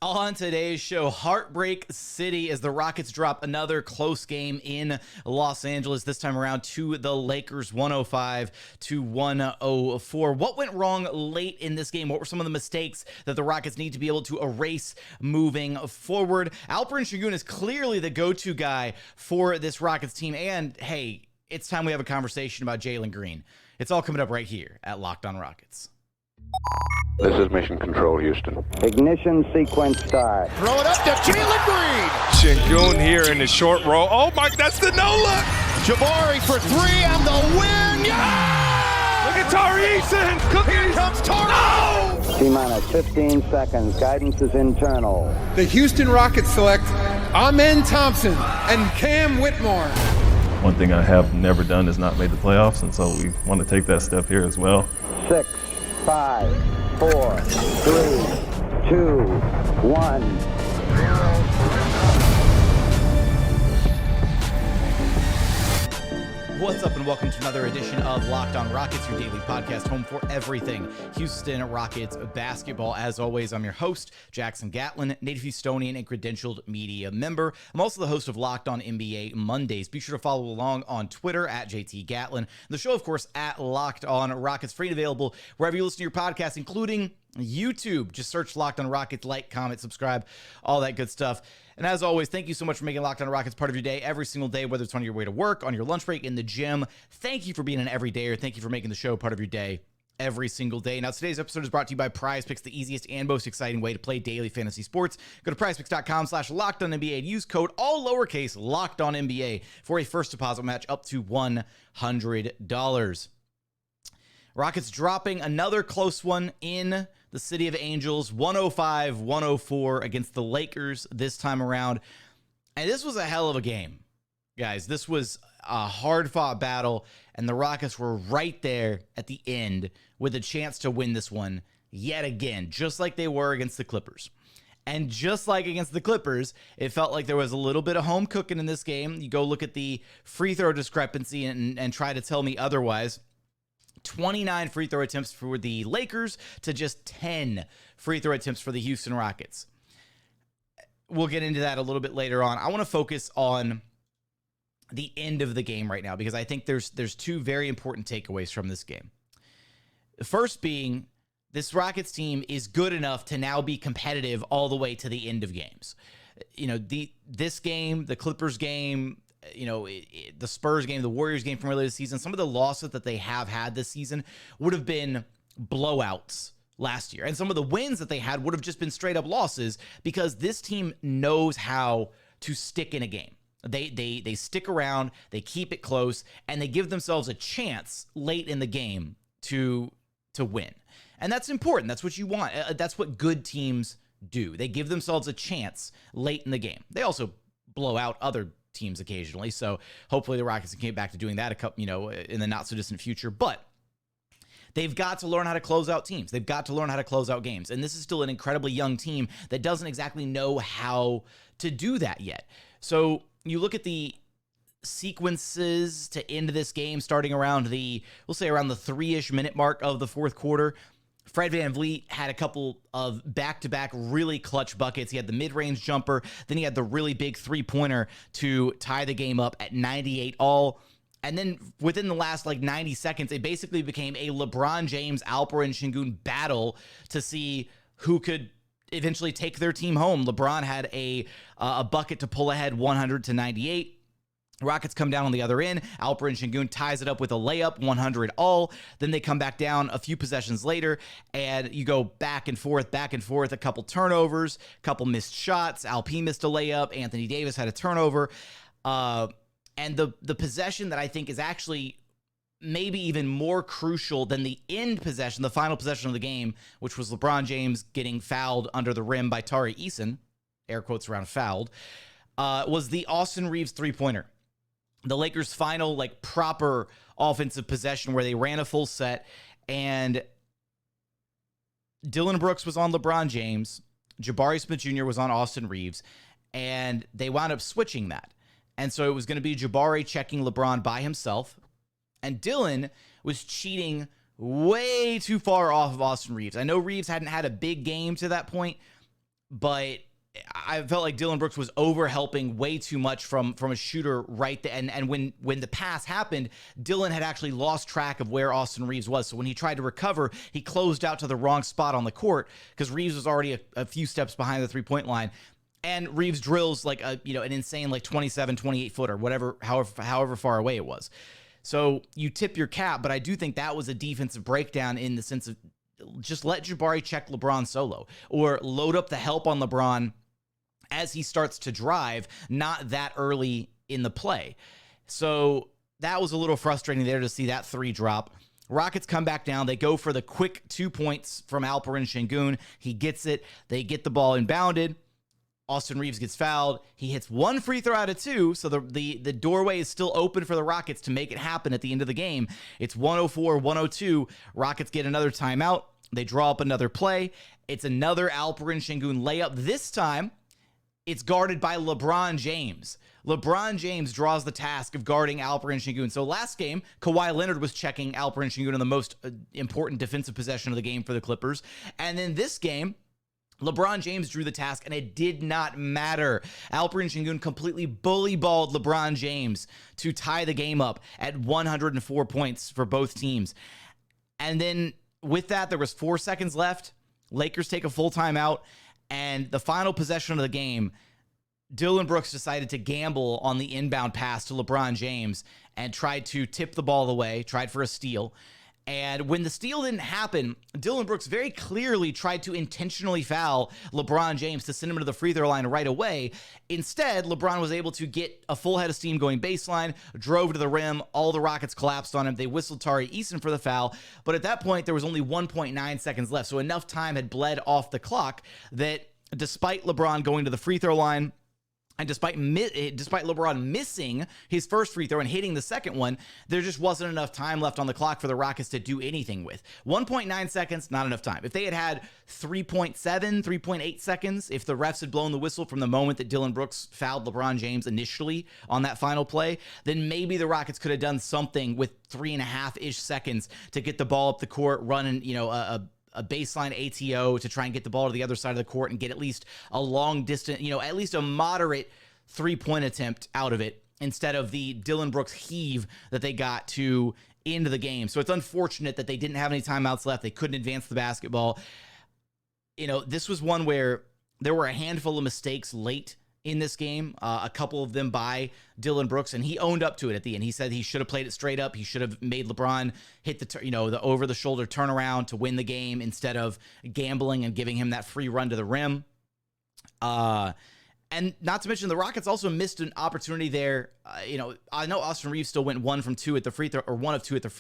On today's show, Heartbreak City as the Rockets drop another close game in Los Angeles, this time around to the Lakers, 105-104. What went wrong late in this game? What were some of the mistakes that the Rockets need to be able to erase moving forward? Alperen Sengun is clearly the go-to guy for this Rockets team, and hey, it's time we have a conversation about Jalen Green. It's all coming up right here at Locked On Rockets. This is Mission Control, Houston. Ignition sequence start. Throw it up to Jalen Green. Sengun here in the short row. Oh, my, that's the no-look. Jabari for three and the win. Yeah! Look at Tari, Eason. Here comes Tari. Oh! T-minus 15 seconds. Guidance is internal. The Houston Rockets select Thompson and Cam Whitmore. One thing I have never done is not made the playoffs, and so we want to take that step here as well. 6, 5, 4, 3, 2, 1. What's up and welcome to another edition of Locked On Rockets, your daily podcast home for everything Houston Rockets basketball. As always, I'm your host, Jackson Gatlin, native Houstonian and credentialed media member. I'm also the host of Locked On NBA Mondays. Be sure to follow along on Twitter at JT Gatlin. The show, of course, at Locked On Rockets, free and available wherever you listen to your podcast, including YouTube. Just search Locked On Rockets, like, comment, subscribe, all that good stuff. And as always, thank you so much for making Locked On Rockets part of your day every single day, whether it's on your way to work, on your lunch break, in the gym. Thank you for being an everydayer. Thank you for making the show part of your day every single day. Now, today's episode is brought to you by Prize Picks, the easiest and most exciting way to play daily fantasy sports. Go to prizepicks.com/LockedOnNBA and use code all lowercase LockedOnNBA for a first deposit match up to $100. Rockets dropping another close one in the City of Angels, 105-104 against the Lakers this time around. And this was a hell of a game, guys. This was a hard-fought battle, and the Rockets were right there at the end with a chance to win this one yet again, just like they were against the Clippers. And just like against the Clippers, it felt like there was a little bit of home cooking in this game. You go look at the free throw discrepancy and try to tell me otherwise. 29 free throw attempts for the Lakers to just 10 free throw attempts for the Houston Rockets. We'll get into that a little bit later on. I want to focus on the end of the game right now because I think there's two very important takeaways from this game. The first being this Rockets team is good enough to now be competitive all the way to the end of games. You know, this game, the Clippers game, you know, the Spurs game, the Warriors game from earlier this season, some of the losses that they have had this season would have been blowouts last year. And some of the wins that they had would have just been straight up losses because this team knows how to stick in a game. They stick around, they keep it close, and they give themselves a chance late in the game to win. And that's important. That's what you want. That's what good teams do. They give themselves a chance late in the game. They also blow out other teams occasionally, so hopefully the Rockets can get back to doing that in the not so distant future. But they've got to learn how to close out teams. They've got to learn how to close out games, and this is still an incredibly young team that doesn't exactly know how to do that yet. So you look at the sequences to end this game, starting around the 3-ish minute mark of the fourth quarter. Fred VanVleet had a couple of back-to-back really clutch buckets. He had the mid-range jumper, then he had the really big three-pointer to tie the game up at 98 all. And then within the last 90 seconds, it basically became a LeBron James, Alperen Sengun battle to see who could eventually take their team home. LeBron had a bucket to pull ahead 100-98. Rockets come down on the other end. Alperen Sengun ties it up with a layup, 100 all. Then they come back down a few possessions later, and you go back and forth, a couple turnovers, a couple missed shots. Alperen missed a layup. Anthony Davis had a turnover. And the possession that I think is actually maybe even more crucial than the end possession, the final possession of the game, which was LeBron James getting fouled under the rim by Tari Eason, air quotes around fouled, was the Austin Reeves three-pointer. The Lakers' final, proper offensive possession where they ran a full set, and Dillon Brooks was on LeBron James, Jabari Smith Jr. was on Austin Reeves, and they wound up switching that. And so it was going to be Jabari checking LeBron by himself, and Dillon was cheating way too far off of Austin Reeves. I know Reeves hadn't had a big game to that point, but I felt like Dillon Brooks was over helping way too much from a shooter right there. And when the pass happened, Dillon had actually lost track of where Austin Reaves was. So when he tried to recover, he closed out to the wrong spot on the court because Reaves was already a few steps behind the 3-point line. And Reaves drills like an insane like 27, 28 footer, whatever, however far away it was. So you tip your cap, but I do think that was a defensive breakdown in the sense of just let Jabari check LeBron solo or load up the help on LeBron as he starts to drive, not that early in the play. So that was a little frustrating there to see that 3 drop. Rockets come back down. They go for the quick 2 points from Alperen Sengun. He gets it. They get the ball inbounded. Austin Reaves gets fouled. He hits 1 free throw out of 2, so the doorway is still open for the Rockets to make it happen at the end of the game. It's 104-102. Rockets get another timeout. They draw up another play. It's another Alperen Sengun layup. This time, it's guarded by LeBron James. LeBron James draws the task of guarding Alperen Sengun. So last game, Kawhi Leonard was checking Alperen Sengun on the most important defensive possession of the game for the Clippers. And then this game, LeBron James drew the task, and it did not matter. Alperen Sengun completely bully-balled LeBron James to tie the game up at 104 points for both teams. And then with that, there was 4 seconds left. Lakers take a full timeout. And the final possession of the game, Dillon Brooks decided to gamble on the inbound pass to LeBron James and tried to tip the ball away, tried for a steal. And when the steal didn't happen, Dillon Brooks very clearly tried to intentionally foul LeBron James to send him to the free throw line right away. Instead, LeBron was able to get a full head of steam going baseline, drove to the rim. All the Rockets collapsed on him. They whistled Tari Eason for the foul. But at that point, there was only 1.9 seconds left. So enough time had bled off the clock that despite LeBron going to the free throw line, and despite LeBron missing his first free throw and hitting the second one, there just wasn't enough time left on the clock for the Rockets to do anything with. 1.9 seconds, not enough time. If they had had 3.7, 3.8 seconds, if the refs had blown the whistle from the moment that Dillon Brooks fouled LeBron James initially on that final play, then maybe the Rockets could have done something with 3.5-ish seconds to get the ball up the court, running, a baseline ATO to try and get the ball to the other side of the court and get at least a long distance, at least a moderate 3-point attempt out of it instead of the Dillon Brooks heave that they got to end the game. So it's unfortunate that they didn't have any timeouts left. They couldn't advance the basketball. This was one where there were a handful of mistakes late in this game, a couple of them by Dillon Brooks, and he owned up to it at the end. He said he should have played it straight up. He should have made LeBron hit the over-the-shoulder turnaround to win the game instead of gambling and giving him that free run to the rim. And not to mention, the Rockets also missed an opportunity there. I know Austin Reaves still went 1 of 2 at the free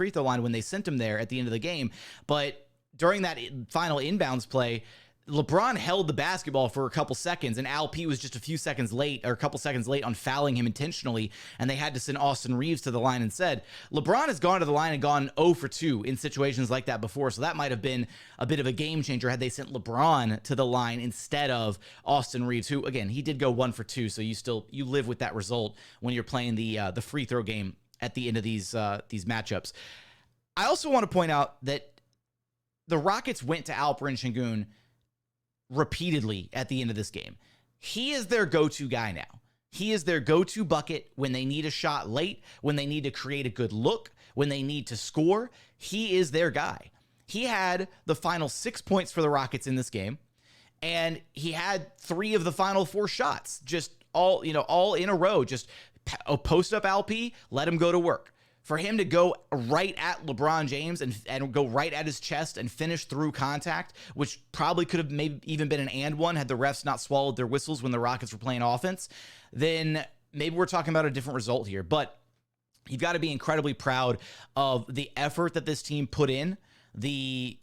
throw line when they sent him there at the end of the game. But during that final inbounds play, LeBron held the basketball for a couple seconds, and Al P was just a couple seconds late on fouling him intentionally, and they had to send Austin Reaves to the line instead. LeBron has gone to the line and gone 0 for 2 in situations like that before, so that might have been a bit of a game changer had they sent LeBron to the line instead of Austin Reaves, who, again, he did go 1 for 2, so you live with that result when you're playing the free throw game at the end of these matchups. I also want to point out that the Rockets went to Alperen Sengun repeatedly at the end of this game. He is their go-to guy now. He is their go-to bucket when they need a shot late, when they need to create a good look, when they need to score. He is their guy. He had the final 6 points for the Rockets in this game, and he had 3 of the final 4 shots, just all in a row. Just post up LP, let him go to work. For him to go right at LeBron James and go right at his chest and finish through contact, which probably could have maybe even been an and one had the refs not swallowed their whistles when the Rockets were playing offense, then maybe we're talking about a different result here. But you've got to be incredibly proud of the effort that this team put in. The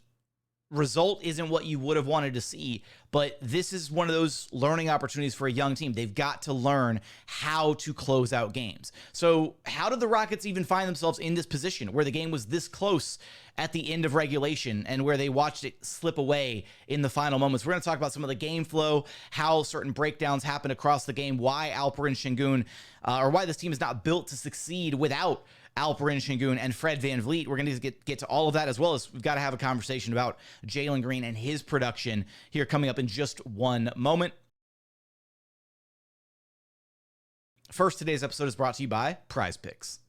result isn't what you would have wanted to see, but this is one of those learning opportunities for a young team. They've got to learn how to close out games. So how did the Rockets even find themselves in this position where the game was this close at the end of regulation and where they watched it slip away in the final moments? We're going to talk about some of the game flow, how certain breakdowns happen across the game, why Alperen Sengun, or why this team is not built to succeed without Alperen Sengun, and Fred VanVleet. We're going to get to all of that, as well as we've got to have a conversation about Jalen Green and his production here coming up in just one moment. First, today's episode is brought to you by Prize Picks.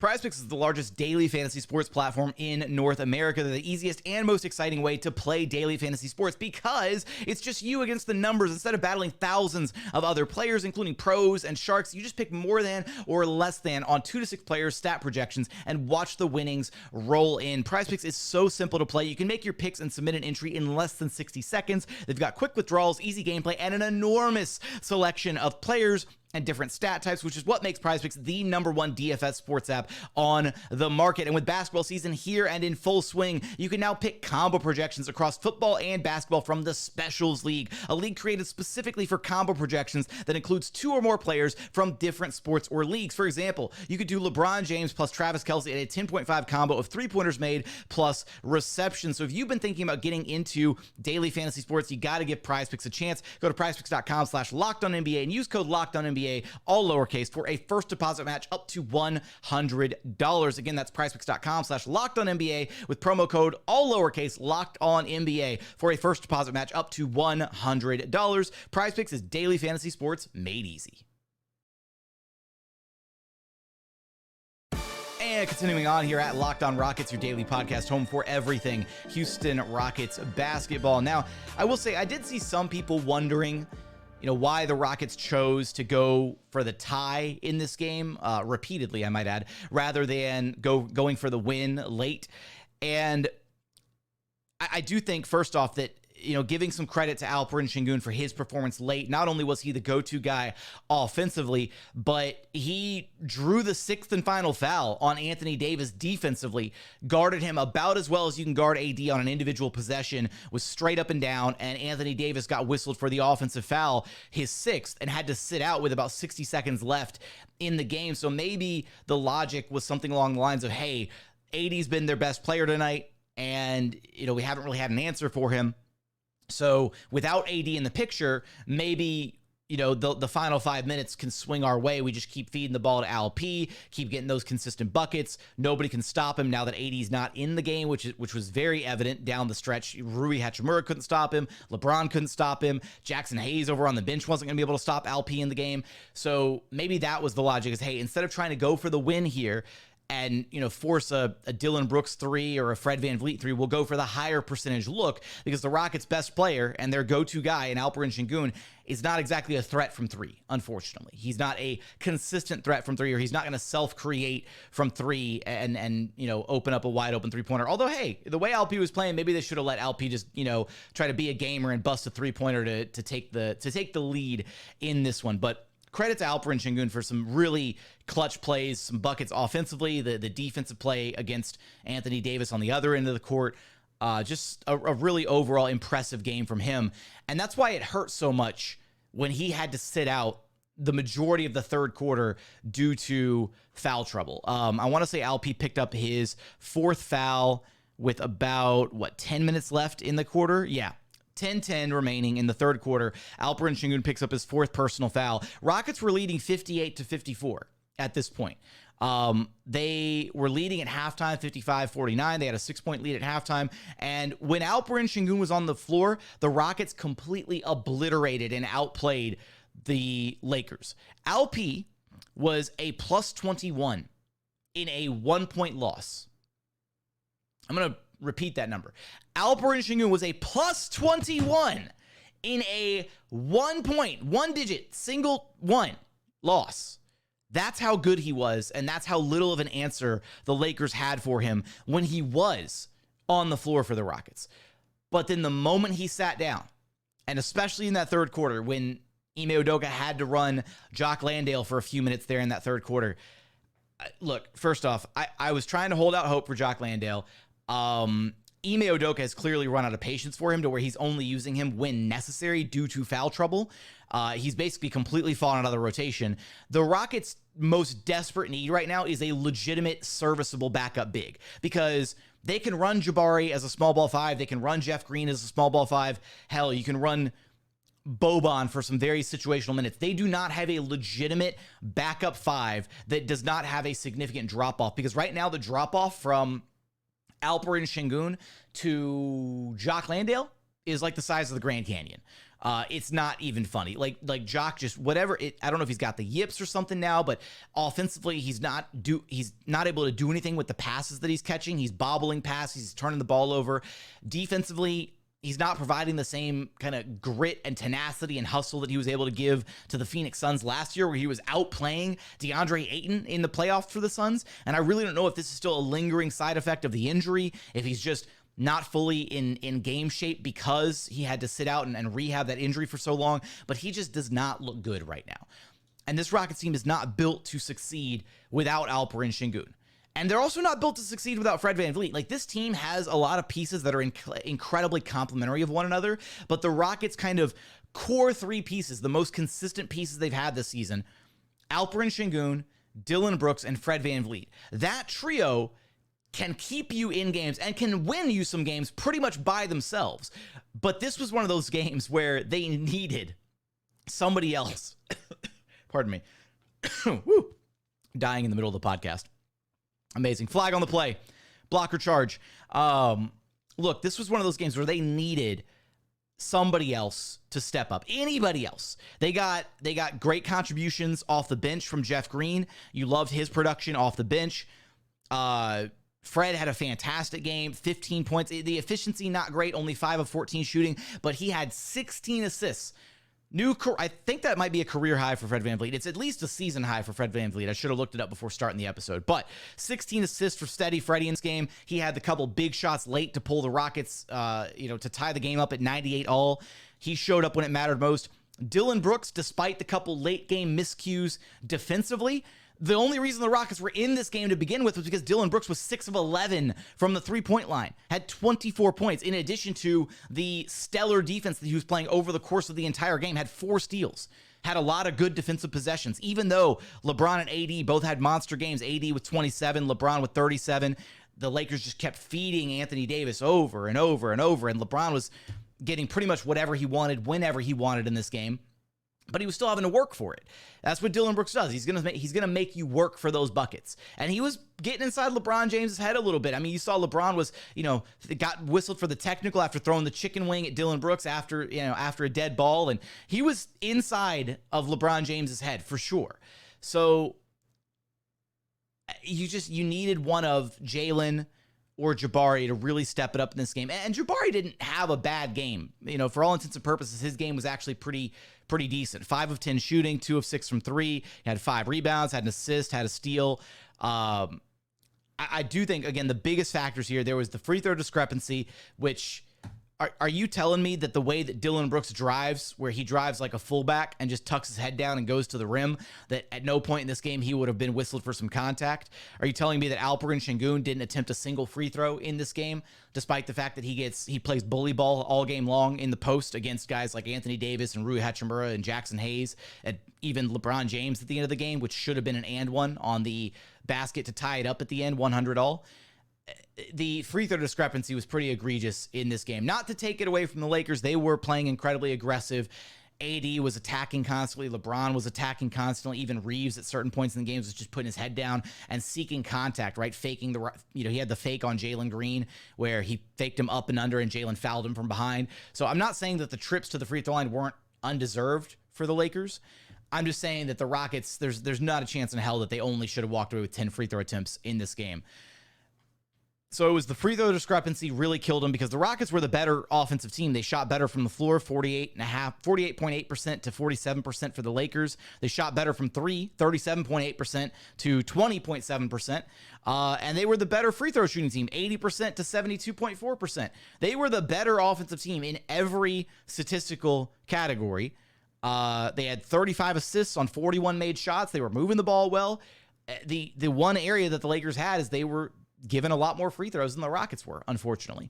Prize Picks is the largest daily fantasy sports platform in North America. They're the easiest and most exciting way to play daily fantasy sports because it's just you against the numbers. Instead of battling thousands of other players, including pros and sharks, you just pick more than or less than on 2 to 6 players, stat projections, and watch the winnings roll in. Prize Picks is so simple to play. You can make your picks and submit an entry in less than 60 seconds. They've got quick withdrawals, easy gameplay, and an enormous selection of players and different stat types, which is what makes Prize Picks the #1 DFS sports app on the market. And with basketball season here and in full swing, you can now pick combo projections across football and basketball from the Specials League, a league created specifically for combo projections that includes 2 or more players from different sports or leagues. For example, you could do LeBron James plus Travis Kelce at a 10.5 combo of 3-pointers made plus reception. So if you've been thinking about getting into daily fantasy sports, you got to give Prize Picks a chance. Go to prizepicks.com/LockedOnNBA and use code LockedOnNBA, all lowercase, for a first deposit match up to $100. Again, that's prizepicks.com/LockedOnNBA with promo code all lowercase LockedOnNBA for a first deposit match up to $100. Prize Picks is daily fantasy sports made easy. And continuing on here at Locked On Rockets, your daily podcast home for everything Houston Rockets basketball. Now, I will say I did see some people wondering, why the Rockets chose to go for the tie in this game, repeatedly, I might add, rather than going for the win late. And I do think, first off, that giving some credit to Alperen Sengun for his performance late. Not only was he the go-to guy offensively, but he drew the 6th and final foul on Anthony Davis defensively, guarded him about as well as you can guard AD on an individual possession, was straight up and down, and Anthony Davis got whistled for the offensive foul, his 6th, and had to sit out with about 60 seconds left in the game. So maybe the logic was something along the lines of, hey, AD's been their best player tonight, and we haven't really had an answer for him. So without AD in the picture, maybe, the final 5 minutes can swing our way. We just keep feeding the ball to LP, keep getting those consistent buckets. Nobody can stop him now that AD's not in the game, which was very evident down the stretch. Rui Hachimura couldn't stop him. LeBron couldn't stop him. Jackson Hayes over on the bench wasn't going to be able to stop LP in the game. So maybe that was the logic, is, hey, instead of trying to go for the win here and, force a Dillon Brooks 3 or a Fred VanVleet 3, we'll go for the higher percentage look, because the Rockets' best player and their go-to guy in Alperen Sengun is not exactly a threat from 3, unfortunately. He's not a consistent threat from 3, or he's not going to self-create from 3 and open up a wide-open 3-pointer. Although, hey, the way LP was playing, maybe they should have let LP just, try to be a gamer and bust a 3-pointer to take the lead in this one. But credit to Alperen Sengun for some really clutch plays, some buckets offensively, the defensive play against Anthony Davis on the other end of the court. Just a really overall impressive game from him. And that's why it hurt so much when he had to sit out the majority of the third quarter due to foul trouble. I want to say LP picked up his 4th foul with about, 10 minutes left in the quarter? Yeah. 10-10 remaining in the third quarter. Alperen Sengun picks up his 4th personal foul. Rockets were leading 58-54 at this point. They were leading at halftime 55-49. They had a 6-point lead at halftime. And when Alperen Sengun was on the floor, the Rockets completely obliterated and outplayed the Lakers. LP was a plus 21 in a 1-point loss. I'm going to repeat that number. Alperen Sengun was a plus 21 in a 1-digit, single 1 loss. That's how good he was, and that's how little of an answer the Lakers had for him when he was on the floor for the Rockets. But then the moment he sat down, and especially in that third quarter when Ime Udoka had to run Jock Landale for a few minutes there in that third quarter, look, first off, I was trying to hold out hope for Jock Landale. Ime Udoka has clearly run out of patience for him to where he's only using him when necessary due to foul trouble. He's basically completely fallen out of the rotation. The Rockets' most desperate need right now is a legitimate, serviceable backup big, because they can run Jabari as a small ball 5. They can run Jeff Green as a small ball 5. Hell, you can run Boban for some very situational minutes. They do not have a legitimate backup five that does not have a significant drop-off, because right now the drop-off from Alperen Sengun to Jock Landale is like the size of the Grand Canyon. It's not even funny. Like Jock, just whatever. I don't know if he's got the yips or something now, but offensively, he's not able to do anything with the passes that he's catching. He's bobbling passes. He's turning the ball over. Defensively, he's not providing the same kind of grit and tenacity and hustle that he was able to give to the Phoenix Suns last year, where he was outplaying DeAndre Ayton in the playoffs for the Suns. And I really don't know if this is still a lingering side effect of the injury, if he's just not fully in game shape because he had to sit out and rehab that injury for so long, but he just does not look good right now. And this Rockets team is not built to succeed without Alperen Sengun. And they're also not built to succeed without Fred VanVleet. Like, this team has a lot of pieces that are incredibly complementary of one another, but the Rockets' kind of core three pieces, the most consistent pieces they've had this season, Alperen Sengun, Dillon Brooks, and Fred VanVleet. That trio can keep you in games and can win you some games pretty much by themselves. But this was one of those games where they needed somebody else. Pardon me. Woo. Dying in the middle of the podcast. Amazing. Flag on the play. Blocker charge. Look, this was one of those games where they needed somebody else to step up. Anybody else. They got great contributions off the bench from Jeff Green. You loved his production off the bench. Fred had a fantastic game, 15 points. The efficiency, not great, only 5 of 14 shooting, but he had 16 assists. I think that might be a career high for Fred VanVleet. It's at least a season high for Fred VanVleet. I should have looked it up before starting the episode. But 16 assists for steady Freddie in this game. He had the couple big shots late to pull the Rockets, to tie the game up at 98 all. He showed up when it mattered most. Dillon Brooks, despite the couple late game miscues defensively, the only reason the Rockets were in this game to begin with was because Dillon Brooks was 6 of 11 from the three-point line, had 24 points, in addition to the stellar defense that he was playing over the course of the entire game, had 4 steals, had a lot of good defensive possessions, even though LeBron and AD both had monster games, AD with 27, LeBron with 37. The Lakers just kept feeding Anthony Davis over and over and over, and LeBron was getting pretty much whatever he wanted, whenever he wanted in this game. But he was still having to work for it. That's what Dillon Brooks does. He's gonna make you work for those buckets. And he was getting inside LeBron James' head a little bit. I mean, you saw LeBron was, got whistled for the technical after throwing the chicken wing at Dillon Brooks after a dead ball, and he was inside of LeBron James' head for sure. So you needed one of Jalen or Jabari to really step it up in this game. And Jabari didn't have a bad game. For all intents and purposes, his game was actually pretty decent. 5 of 10 shooting, 2 of 6 from 3. He had 5 rebounds, had an assist, had a steal. I do think, again, the biggest factors here, there was the free throw discrepancy, which... Are you telling me that the way that Dillon Brooks drives, where he drives like a fullback and just tucks his head down and goes to the rim, that at no point in this game he would have been whistled for some contact? Are you telling me that Alperen Sengun didn't attempt a single free throw in this game, despite the fact that he plays bully ball all game long in the post against guys like Anthony Davis and Rui Hachimura and Jackson Hayes, and even LeBron James at the end of the game, which should have been an and one on the basket to tie it up at the end, 100 all? The free throw discrepancy was pretty egregious in this game. Not to take it away from the Lakers, they were playing incredibly aggressive. AD was attacking constantly. LeBron was attacking constantly. Even Reeves at certain points in the games was just putting his head down and seeking contact, right? Faking he had the fake on Jalen Green where he faked him up and under and Jalen fouled him from behind. So I'm not saying that the trips to the free throw line weren't undeserved for the Lakers. I'm just saying that the Rockets, there's not a chance in hell that they only should have walked away with 10 free throw attempts in this game. So it was the free throw discrepancy really killed them, because the Rockets were the better offensive team. They shot better from the floor, 48.8% to 47% for the Lakers. They shot better from 3, 37.8% to 20.7%. And they were the better free throw shooting team, 80% to 72.4%. They were the better offensive team in every statistical category. They had 35 assists on 41 made shots. They were moving the ball well. The one area that the Lakers had is they were given a lot more free throws than the Rockets were, unfortunately.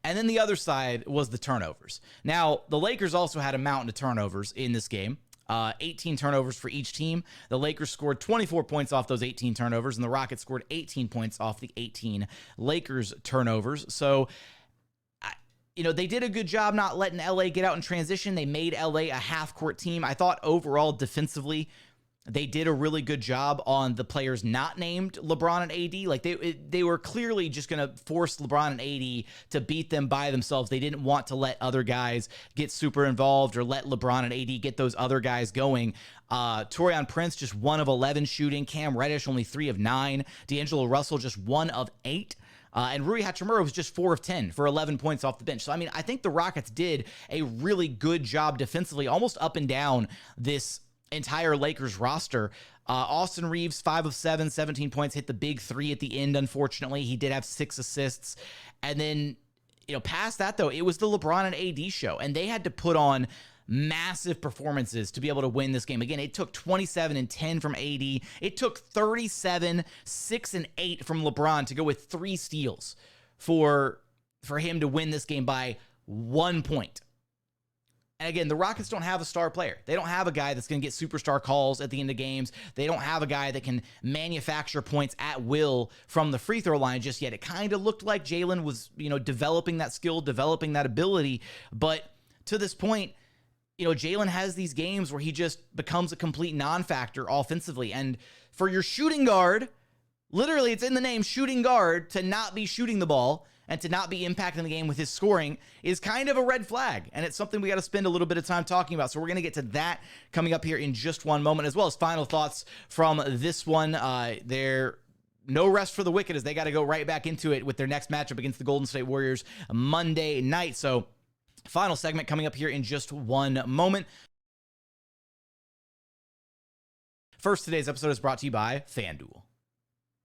And then the other side was the turnovers. Now, the Lakers also had a mountain of turnovers in this game. 18 turnovers for each team. The Lakers scored 24 points off those 18 turnovers, and the Rockets scored 18 points off the 18 Lakers turnovers. So, they did a good job not letting LA get out in transition. They made LA a half-court team. I thought overall defensively, they did a really good job on the players not named LeBron and AD. Like they were clearly just going to force LeBron and AD to beat them by themselves. They didn't want to let other guys get super involved or let LeBron and AD get those other guys going. Taurean Prince just 1 of 11 shooting. Cam Reddish only 3 of 9. D'Angelo Russell just 1 of 8. And Rui Hachimura was just 4 of 10 for 11 points off the bench. So, I think the Rockets did a really good job defensively, almost up and down this entire Lakers roster. Austin Reeves, 5 of 7, 17 points, hit the big 3 at the end, unfortunately. He did have 6 assists. And then, past that, though, it was the LeBron and AD show. And they had to put on massive performances to be able to win this game. Again, it took 27 and 10 from AD. It took 37, 6 and 8 from LeBron to go with 3 steals for him to win this game by 1 point. And again, the Rockets don't have a star player. They don't have a guy that's going to get superstar calls at the end of games. They don't have a guy that can manufacture points at will from the free throw line just yet. It kind of looked like Jalen was, developing that skill, developing that ability. But to this point, Jalen has these games where he just becomes a complete non-factor offensively. And for your shooting guard, literally it's in the name, shooting guard, to not be shooting the ball and to not be impacting the game with his scoring is kind of a red flag. And it's something we got to spend a little bit of time talking about. So we're going to get to that coming up here in just one moment, as well as final thoughts from this one. There no rest for the wicked as they got to go right back into it with their next matchup against the Golden State Warriors Monday night. So final segment coming up here in just one moment. First, today's episode is brought to you by FanDuel.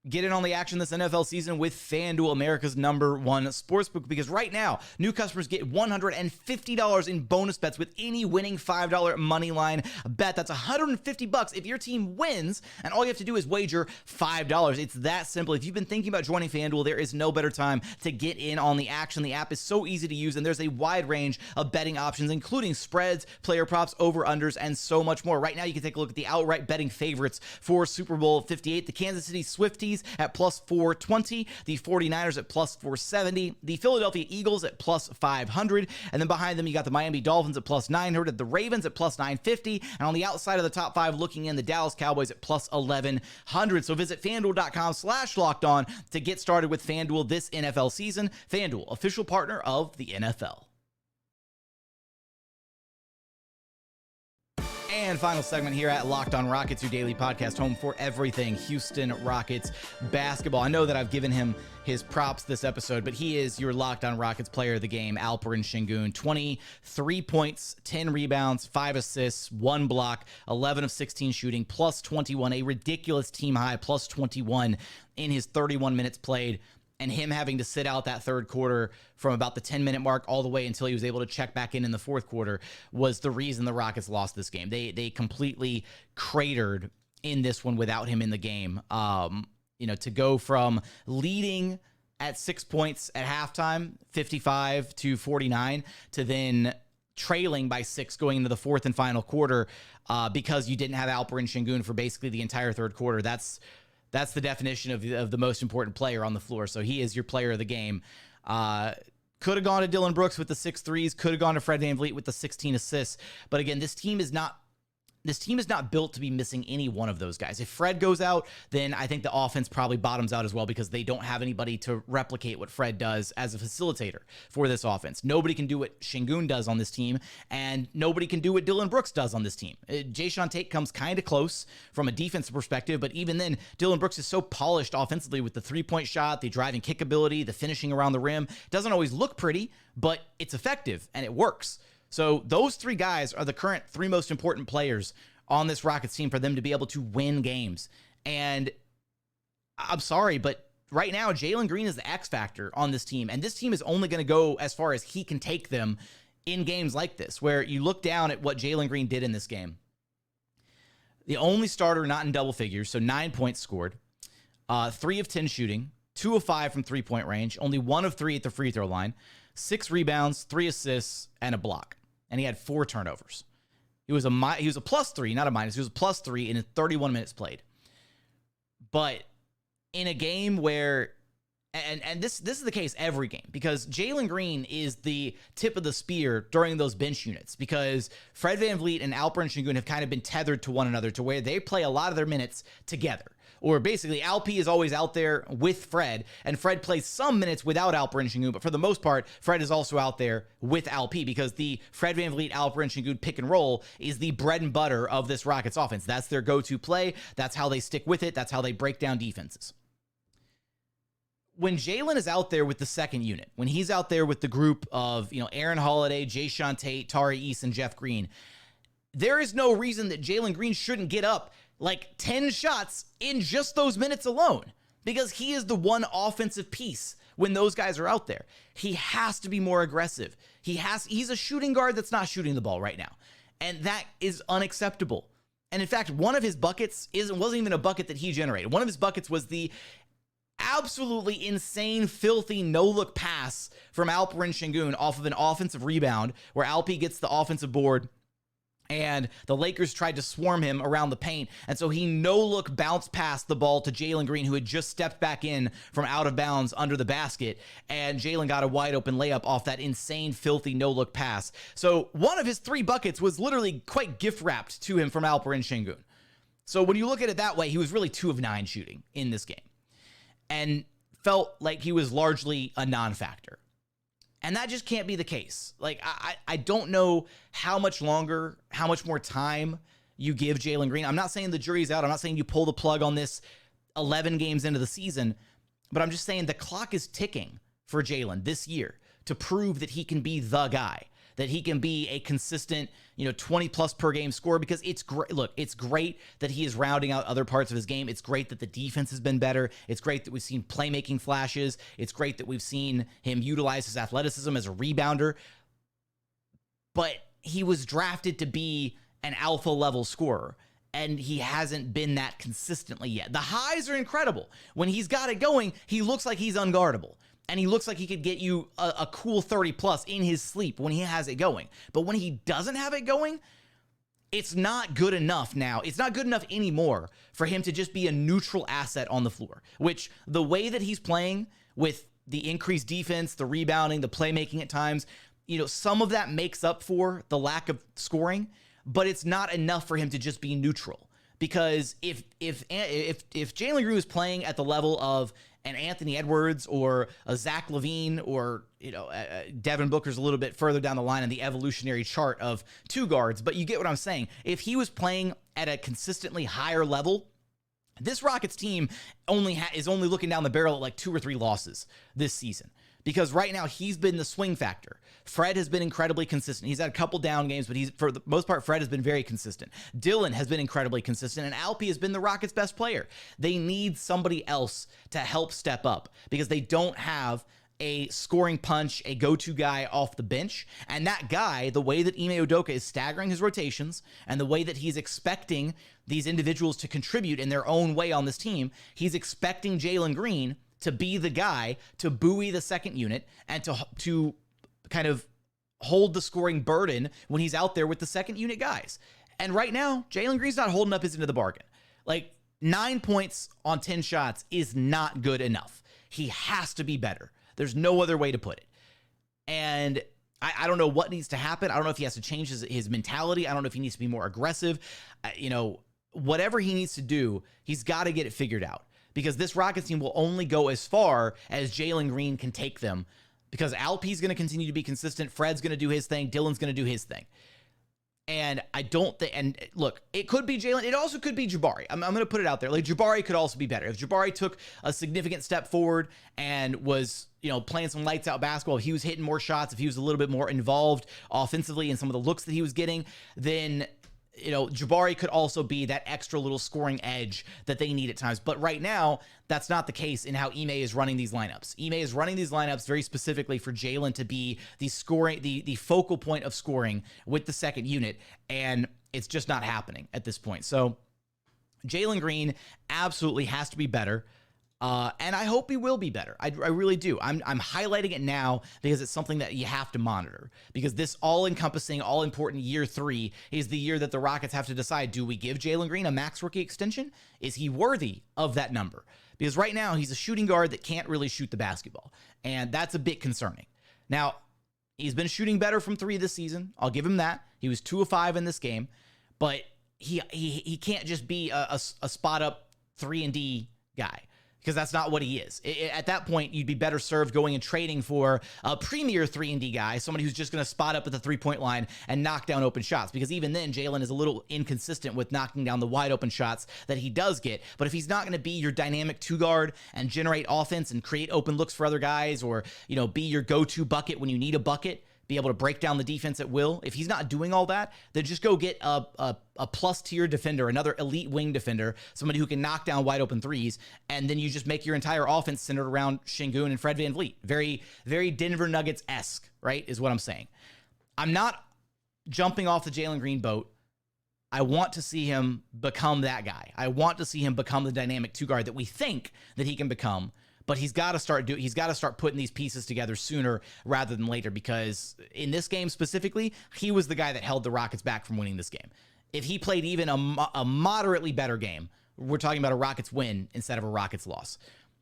Get in on the action this NFL season with FanDuel, America's #1 sportsbook, because right now, new customers get $150 in bonus bets with any winning $5 money line bet. That's $150 if your team wins, and all you have to do is wager $5. It's that simple. If you've been thinking about joining FanDuel, there is no better time to get in on the action. The app is so easy to use, and there's a wide range of betting options, including spreads, player props, over-unders, and so much more. Right now, you can take a look at the outright betting favorites for Super Bowl 58. The Kansas City Swifties at plus 420, the 49ers at plus 470, the Philadelphia Eagles at plus 500, and then behind them you got the Miami Dolphins at plus 900, the Ravens at plus 950, and on the outside of the top 5 looking in, the Dallas Cowboys at plus 1100. So visit FanDuel.com/lockedon to get started with FanDuel this NFL season. FanDuel, official partner of the NFL. And final segment here at Locked On Rockets, your daily podcast home for everything Houston Rockets basketball. I know that I've given him his props this episode, but he is your Locked On Rockets player of the game, Alperen Sengun. 23 points, 10 rebounds, 5 assists, 1 block, 11 of 16 shooting, plus 21, a ridiculous team high, plus 21 in his 31 minutes played. And him having to sit out that third quarter from about the 10-minute mark all the way until he was able to check back in the fourth quarter was the reason the Rockets lost this game. They completely cratered in this one without him in the game. To go from leading at 6 points at halftime, 55-49, to then trailing by 6 going into the fourth and final quarter because you didn't have Alperen Sengun for basically the entire third quarter. That's the definition of the most important player on the floor. So he is your player of the game. Could have gone to Dillon Brooks with the 6 threes. Could have gone to Fred VanVleet with the 16 assists. But again, this team is not built to be missing any one of those guys. If Fred goes out, then I think the offense probably bottoms out as well because they don't have anybody to replicate what Fred does as a facilitator for this offense. Nobody can do what Sengun does on this team, and nobody can do what Dillon Brooks does on this team. Jae'Sean Tate comes kind of close from a defensive perspective, but even then, Dillon Brooks is so polished offensively with the three-point shot, the driving kick ability, the finishing around the rim. It doesn't always look pretty, but it's effective, and it works. So those 3 guys are the current 3 most important players on this Rockets team for them to be able to win games. And I'm sorry, but right now, Jalen Green is the X factor on this team. And this team is only going to go as far as he can take them in games like this, where you look down at what Jalen Green did in this game. The only starter not in double figures, so 9 points scored, 3 of 10 shooting, 2 of 5 from three-point range, only 1 of 3 at the free throw line, 6 rebounds, 3 assists, and a block. And he had 4 turnovers. He was a +3, not a minus. He was a +3 in his 31 minutes played. But in a game where And this is the case every game, because Jalen Green is the tip of the spear during those bench units, because Fred VanVleet and Alperen Sengun have kind of been tethered to one another to where they play a lot of their minutes together. Or basically, Alp is always out there with Fred, and Fred plays some minutes without Alperen Sengun, but for the most part, Fred is also out there with Alp, because the Fred VanVleet, Alperen Sengun pick and roll is the bread and butter of this Rockets offense. That's their go-to play. That's how they stick with it. That's how they break down defenses. When Jalen is out there with the second unit, when he's out there with the group of, Aaron Holiday, Jae'Sean Tate, Tari, Eason, Jeff Green, there is no reason that Jalen Green shouldn't get up like 10 shots in just those minutes alone, because he is the one offensive piece when those guys are out there. He has to be more aggressive. He's a shooting guard that's not shooting the ball right now, and that is unacceptable. And in fact, one of his buckets wasn't even a bucket that he generated. One of his buckets was the absolutely insane, filthy no-look pass from Alperen Sengun off of an offensive rebound where Alpi gets the offensive board and the Lakers tried to swarm him around the paint, and so he no-look bounced past the ball to Jalen Green, who had just stepped back in from out of bounds under the basket, and Jalen got a wide-open layup off that insane, filthy no-look pass. So one of his 3 buckets was literally quite gift-wrapped to him from Alperen Sengun. So when you look at it that way, he was really 2 of 9 shooting in this game, and felt like he was largely a non-factor. And that just can't be the case. Like, I don't know how much longer, how much more time you give Jalen Green. I'm not saying the jury's out. I'm not saying you pull the plug on this 11 games into the season, but I'm just saying the clock is ticking for Jalen this year to prove that he can be the guy, that he can be a consistent, 20 plus per game scorer, because it's great. Look, it's great that he is rounding out other parts of his game. It's great that the defense has been better. It's great that we've seen playmaking flashes. It's great that we've seen him utilize his athleticism as a rebounder, but he was drafted to be an alpha level scorer, and he hasn't been that consistently yet. The highs are incredible. When he's got it going, he looks like he's unguardable. And he looks like he could get you a cool 30 plus in his sleep when he has it going. But when he doesn't have it going, it's not good enough now. It's not good enough anymore for him to just be a neutral asset on the floor, which the way that he's playing with the increased defense, the rebounding, the playmaking at times, some of that makes up for the lack of scoring, but it's not enough for him to just be neutral. Because if Jalen Green was playing at the level of an Anthony Edwards or a Zach LaVine or, Devin Booker's a little bit further down the line in the evolutionary chart of 2 guards, but you get what I'm saying. If he was playing at a consistently higher level, this Rockets team is only looking down the barrel at like 2 or 3 losses this season. Because right now he's been the swing factor. Fred has been incredibly consistent. He's had a couple down games, but for the most part, Fred has been very consistent. Dillon has been incredibly consistent, and Alpi has been the Rockets' best player. They need somebody else to help step up because they don't have a scoring punch, a go-to guy off the bench. And that guy, the way that Ime Udoka is staggering his rotations and the way that he's expecting these individuals to contribute in their own way on this team, he's expecting Jalen Green to be the guy to buoy the second unit and to kind of hold the scoring burden when he's out there with the second unit guys. And right now, Jalen Green's not holding up his end of the bargain. Like 9 points on 10 shots is not good enough. He has to be better. There's no other way to put it. And I don't know what needs to happen. I don't know if he has to change his mentality. I don't know if he needs to be more aggressive. Whatever he needs to do, he's got to get it figured out. Because this Rockets team will only go as far as Jalen Green can take them. Because Alpi's going to continue to be consistent. Fred's going to do his thing. Dillon's going to do his thing. And I don't think, and look, it could be Jalen. It also could be Jabari. I'm going to put it out there. Like, Jabari could also be better. If Jabari took a significant step forward and was, playing some lights out basketball, if he was hitting more shots, if he was a little bit more involved offensively in some of the looks that he was getting, then Jabari could also be that extra little scoring edge that they need at times. But right now, that's not the case in how Ime is running these lineups. Ime is running these lineups very specifically for Jalen to be the focal point of scoring with the second unit, and it's just not happening at this point. So Jalen Green absolutely has to be better. And I hope he will be better. I really do. I'm highlighting it now because it's something that you have to monitor, because this all-encompassing, all-important year 3 is the year that the Rockets have to decide, do we give Jalen Green a max rookie extension? Is he worthy of that number? Because right now he's a shooting guard that can't really shoot the basketball, and that's a bit concerning. Now, he's been shooting better from 3 this season. I'll give him that. He was 2 of 5 in this game, but he can't just be a spot-up 3-and-D guy, because that's not what he is. At that point, you'd be better served going and trading for a premier 3-and-D guy, somebody who's just going to spot up at the three-point line and knock down open shots, because even then, Jalen is a little inconsistent with knocking down the wide open shots that he does get. But if he's not going to be your dynamic 2-guard and generate offense and create open looks for other guys, or, you know, be your go-to bucket when you need a bucket, be able to break down the defense at will, if he's not doing all that, then just go get a plus-tier defender, another elite wing defender, somebody who can knock down wide-open threes, and then you just make your entire offense centered around Sengun and Fred VanVleet. Very, very Denver Nuggets-esque, right, is what I'm saying. I'm not jumping off the Jalen Green boat. I want to see him become that guy. I want to see him become the dynamic 2-guard that we think that he can become. But he's got to start putting these pieces together sooner rather than later, because in this game specifically, he was the guy that held the Rockets back from winning this game. If he played even a moderately better game, we're talking about a Rockets win instead of a Rockets loss.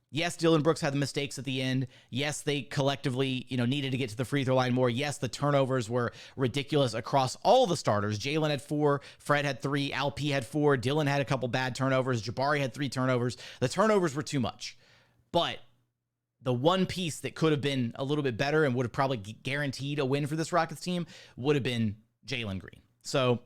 Yes, Dillon Brooks had the mistakes at the end. Yes, they collectively, needed to get to the free throw line more. Yes, the turnovers were ridiculous across all the starters. Jalen had 4, Fred had 3, Alp had 4, Dillon had a couple bad turnovers, Jabari had 3 turnovers. The turnovers were too much. But the one piece that could have been a little bit better and would have probably guaranteed a win for this Rockets team would have been Jalen Green. So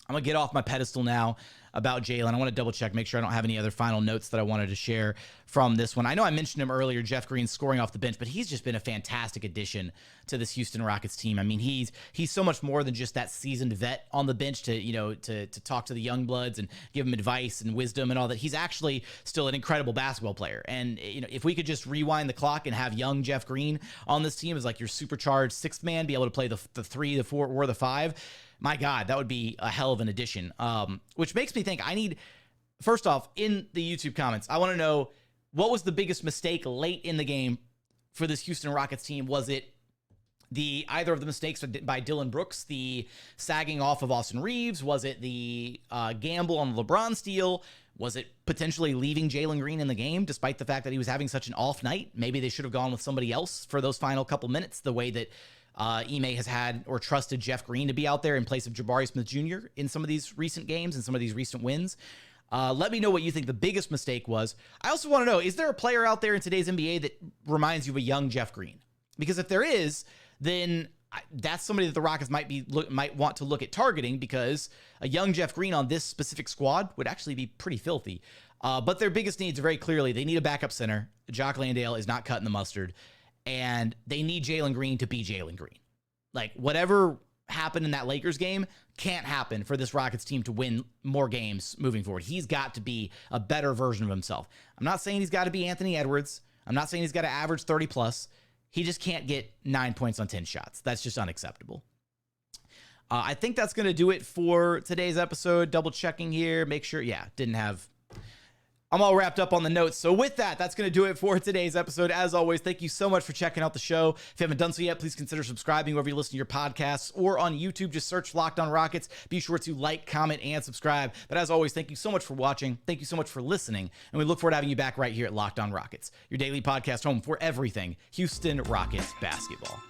I'm going to get off my pedestal now about Jalen. I want to double check, make sure I don't have any other final notes that I wanted to share from this one. I know I mentioned him earlier, Jeff Green scoring off the bench, but he's just been a fantastic addition to this Houston Rockets team. I mean, he's so much more than just that seasoned vet on the bench to talk to the young bloods and give them advice and wisdom and all that. He's actually still an incredible basketball player. And if we could just rewind the clock and have young Jeff Green on this team as like your supercharged 6th man, be able to play the 3, the 4, or the 5, my God, that would be a hell of an addition. Which makes me think first off, in the YouTube comments, I want to know, what was the biggest mistake late in the game for this Houston Rockets team? Was it either of the mistakes by Dillon Brooks, the sagging off of Austin Reeves? Was it the gamble on the LeBron steal? Was it potentially leaving Jalen Green in the game, despite the fact that he was having such an off night? Maybe they should have gone with somebody else for those final couple minutes, the way that Ime has had or trusted Jeff Green to be out there in place of Jabari Smith Jr. in some of these recent games and some of these recent wins. Let me know what you think the biggest mistake was. I also want to know, is there a player out there in today's NBA that reminds you of a young Jeff Green? Because if there is, then that's somebody that the Rockets might want to look at targeting, because a young Jeff Green on this specific squad would actually be pretty filthy. But their biggest needs, very clearly, they need a backup center. Jock Landale is not cutting the mustard. And they need Jalen Green to be Jalen Green. Like, whatever happened in that Lakers game can't happen for this Rockets team to win more games moving forward. He's got to be a better version of himself. I'm not saying he's got to be Anthony Edwards. I'm not saying he's got to average 30 plus. He just can't get 9 points on 10 shots. That's just unacceptable. I think that's going to do it for today's episode. Double checking here. Make sure, I'm all wrapped up on the notes. So with that, that's going to do it for today's episode. As always, thank you so much for checking out the show. If you haven't done so yet, please consider subscribing wherever you listen to your podcasts, or on YouTube, just search Locked On Rockets. Be sure to like, comment, and subscribe. But as always, thank you so much for watching. Thank you so much for listening. And we look forward to having you back right here at Locked On Rockets, your daily podcast home for everything Houston Rockets basketball.